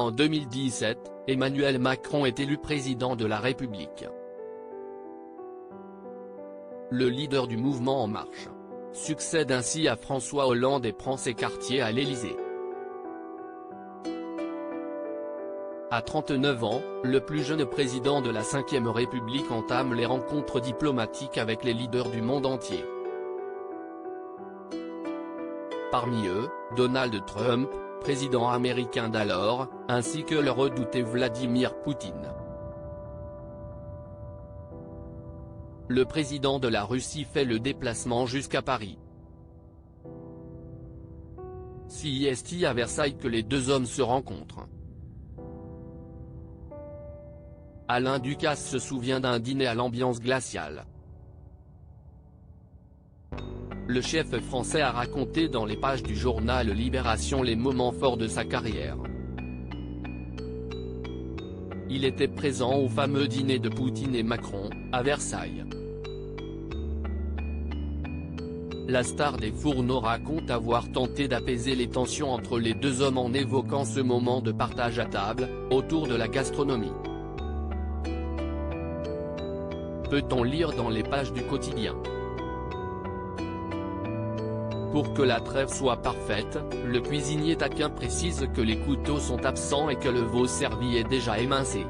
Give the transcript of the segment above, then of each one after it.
En 2017, Emmanuel Macron est élu président de la République. Le leader du mouvement En Marche succède ainsi à François Hollande et prend ses quartiers à l'Élysée. À 39 ans, le plus jeune président de la Ve République entame les rencontres diplomatiques avec les leaders du monde entier. Parmi eux, Donald Trump, président américain d'alors, ainsi que le redouté Vladimir Poutine. Le président de la Russie fait le déplacement jusqu'à Paris. C'est à Versailles que les deux hommes se rencontrent. Alain Ducasse se souvient d'un dîner à l'ambiance glaciale. Le chef français a raconté dans les pages du journal Libération les moments forts de sa carrière. Il était présent au fameux dîner de Poutine et Macron, à Versailles. La star des fourneaux raconte avoir tenté d'apaiser les tensions entre les deux hommes en évoquant ce moment de partage à table, autour de la gastronomie. Peut-on lire dans les pages du quotidien. Pour que la trêve soit parfaite, le cuisinier taquin précise que les couteaux sont absents et que le veau servi est déjà émincé.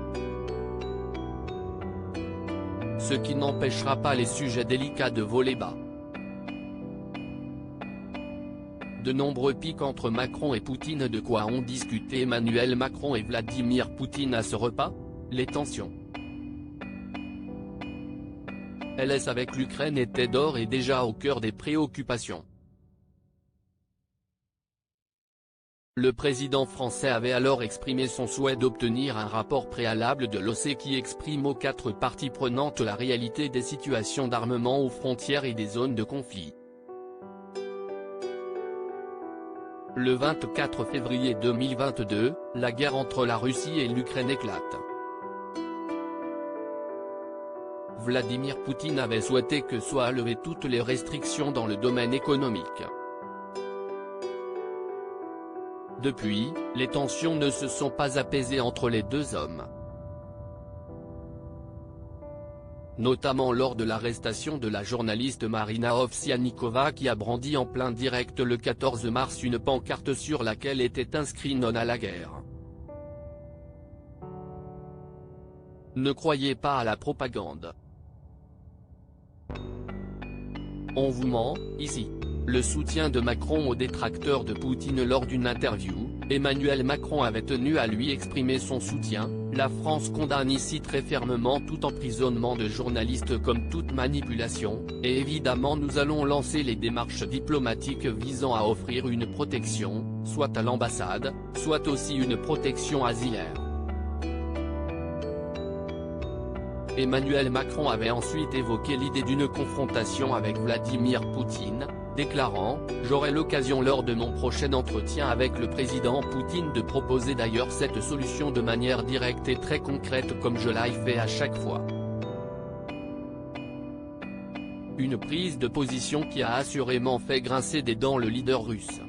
Ce qui n'empêchera pas les sujets délicats de voler bas. De nombreux pics entre Macron et Poutine. De quoi ont discuté Emmanuel Macron et Vladimir Poutine à ce repas? Les tensions. LS avec l'Ukraine était d'ores et déjà au cœur des préoccupations. Le président français avait alors exprimé son souhait d'obtenir un rapport préalable de l'OCDE qui exprime aux quatre parties prenantes la réalité des situations d'armement aux frontières et des zones de conflit. Le 24 février 2022, la guerre entre la Russie et l'Ukraine éclate. Vladimir Poutine avait souhaité que soient levées toutes les restrictions dans le domaine économique. Depuis, les tensions ne se sont pas apaisées entre les deux hommes. Notamment lors de l'arrestation de la journaliste Marina Ovsianikova qui a brandi en plein direct le 14 mars une pancarte sur laquelle était inscrit « Non à la guerre ». Ne croyez pas à la propagande. On vous ment, ici. Le soutien de Macron aux détracteurs de Poutine. Lors d'une interview, Emmanuel Macron avait tenu à lui exprimer son soutien. La France condamne ici très fermement tout emprisonnement de journalistes comme toute manipulation, et évidemment nous allons lancer les démarches diplomatiques visant à offrir une protection, soit à l'ambassade, soit aussi une protection asilaire. Emmanuel Macron avait ensuite évoqué l'idée d'une confrontation avec Vladimir Poutine, déclarant « J'aurai l'occasion lors de mon prochain entretien avec le président Poutine de proposer d'ailleurs cette solution de manière directe et très concrète comme je l'ai fait à chaque fois ». Une prise de position qui a assurément fait grincer des dents le leader russe.